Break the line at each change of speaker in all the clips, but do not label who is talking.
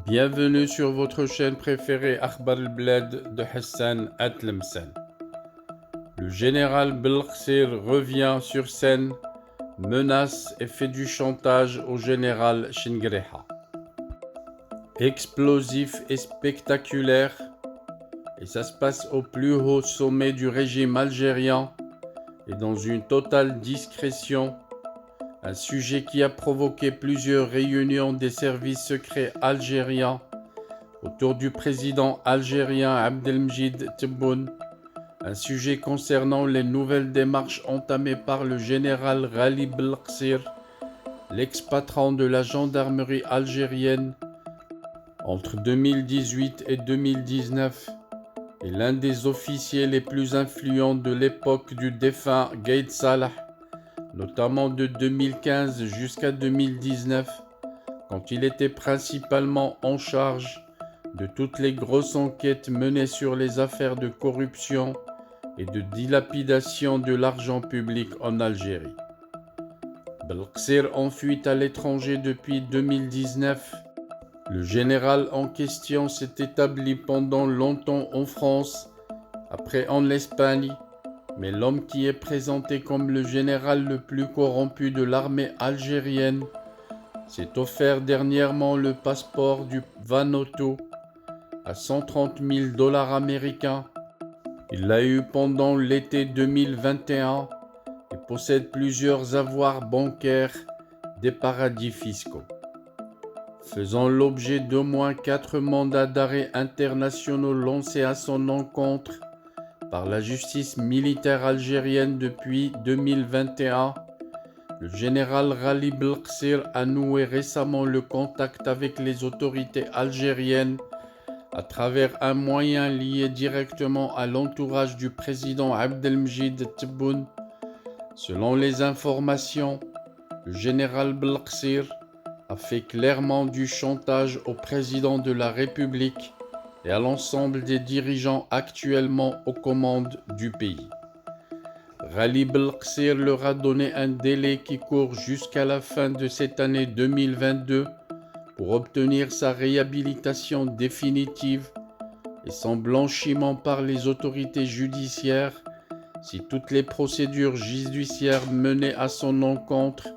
Bienvenue sur votre chaîne préférée Akhbar al-Blad de Hassan Atlemsen. Le général Belqsir revient sur scène, menace et fait du chantage au général Chingreha. Explosif et spectaculaire, et ça se passe au plus haut sommet du régime algérien et dans une totale discrétion. Un sujet qui a provoqué plusieurs réunions des services secrets algériens autour du président algérien Abdelmjid Tebboune, un sujet concernant les nouvelles démarches entamées par le général Ghali Belqsir, l'ex-patron de la gendarmerie algérienne entre 2018 et 2019 et l'un des officiers les plus influents de l'époque du défunt Gaïd Salah, notamment de 2015 jusqu'à 2019, quand il était principalement en charge de toutes les grosses enquêtes menées sur les affaires de corruption et de dilapidation de l'argent public en Algérie. Belqsir en fuite à l'étranger depuis 2019. Le général en question s'est établi pendant longtemps en France, après en Espagne, mais l'homme qui est présenté comme le général le plus corrompu de l'armée algérienne s'est offert dernièrement le passeport du Vanuatu à 130 000 $ américains. Il l'a eu pendant l'été 2021 et possède plusieurs avoirs bancaires des paradis fiscaux, faisant l'objet d'au moins 4 mandats d'arrêt internationaux lancés à son encontre par la justice militaire algérienne depuis 2021. Le général Ghali Belqsir a noué récemment le contact avec les autorités algériennes à travers un moyen lié directement à l'entourage du président Abdelmjid Tebboune. Selon les informations, le général Belqsir a fait clairement du chantage au président de la République et à l'ensemble des dirigeants actuellement aux commandes du pays. Ghali Belqsir leur a donné un délai qui court jusqu'à la fin de cette année 2022 pour obtenir sa réhabilitation définitive et son blanchiment par les autorités judiciaires si toutes les procédures judiciaires menées à son encontre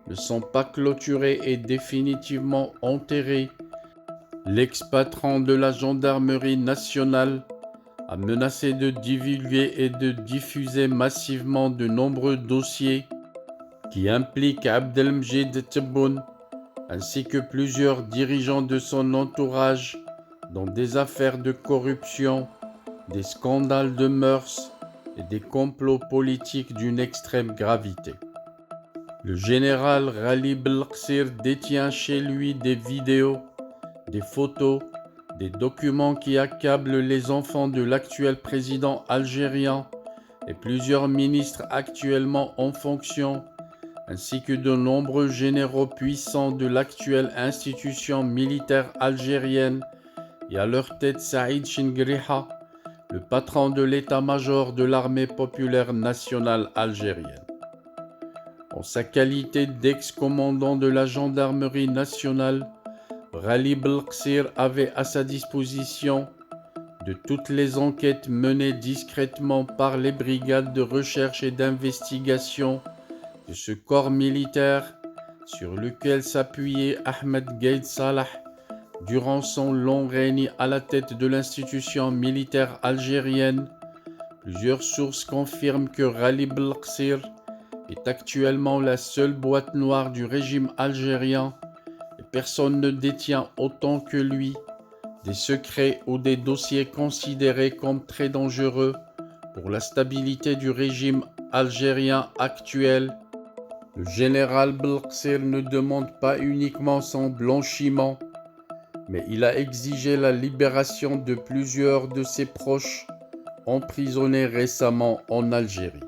ne sont pas clôturées et définitivement enterrées. L'ex-patron de la gendarmerie nationale a menacé de divulguer et de diffuser massivement de nombreux dossiers qui impliquent Abdelmjid Tebboune ainsi que plusieurs dirigeants de son entourage dans des affaires de corruption, des scandales de mœurs et des complots politiques d'une extrême gravité. Le général Ghali Belqsir détient chez lui des vidéos, des photos, des documents qui accablent les enfants de l'actuel président algérien et plusieurs ministres actuellement en fonction, ainsi que de nombreux généraux puissants de l'actuelle institution militaire algérienne, et à leur tête Saïd Chingreha, le patron de l'état-major de l'armée populaire nationale algérienne. En sa qualité d'ex-commandant de la gendarmerie nationale, Ghali Belqsir avait à sa disposition de toutes les enquêtes menées discrètement par les brigades de recherche et d'investigation de ce corps militaire sur lequel s'appuyait Ahmed Gaïd Salah durant son long règne à la tête de l'institution militaire algérienne. Plusieurs sources confirment que Ghali Belqsir est actuellement la seule boîte noire du régime algérien et personne ne détient autant que lui des secrets ou des dossiers considérés comme très dangereux pour la stabilité du régime algérien actuel. Le général Belqsir ne demande pas uniquement son blanchiment, mais il a exigé la libération de plusieurs de ses proches emprisonnés récemment en Algérie.